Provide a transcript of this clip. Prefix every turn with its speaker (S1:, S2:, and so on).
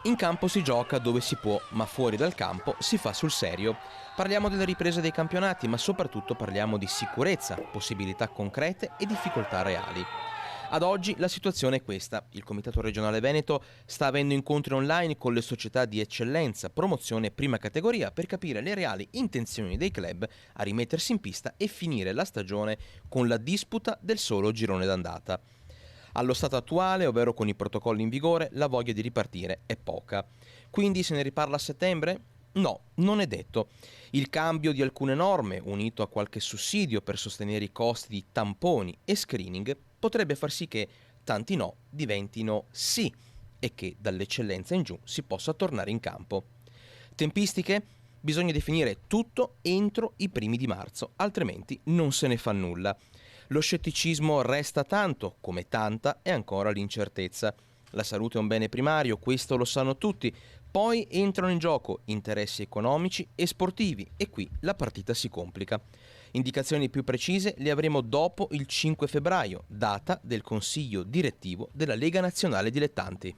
S1: In campo si gioca dove si può, ma fuori dal campo si fa sul serio. Parliamo della ripresa dei campionati, ma soprattutto parliamo di sicurezza, possibilità concrete e difficoltà reali. Ad oggi la situazione è questa. Il Comitato regionale Veneto sta avendo incontri online con le società di eccellenza, promozione e prima categoria per capire le reali intenzioni dei club a rimettersi in pista e finire la stagione con la disputa del solo girone d'andata. Allo stato attuale, ovvero con i protocolli in vigore, la voglia di ripartire è poca. Quindi se ne riparla a settembre? No, non è detto. Il cambio di alcune norme, unito a qualche sussidio per sostenere i costi di tamponi e screening, potrebbe far sì che tanti no diventino sì e che dall'eccellenza in giù si possa tornare in campo. Tempistiche? Bisogna definire tutto entro i primi di marzo, altrimenti non se ne fa nulla. Lo scetticismo resta tanto, come tanta è ancora l'incertezza. La salute è un bene primario, questo lo sanno tutti. Poi entrano in gioco interessi economici e sportivi e qui la partita si complica. Indicazioni più precise le avremo dopo il 5 febbraio, data del Consiglio direttivo della Lega Nazionale Dilettanti.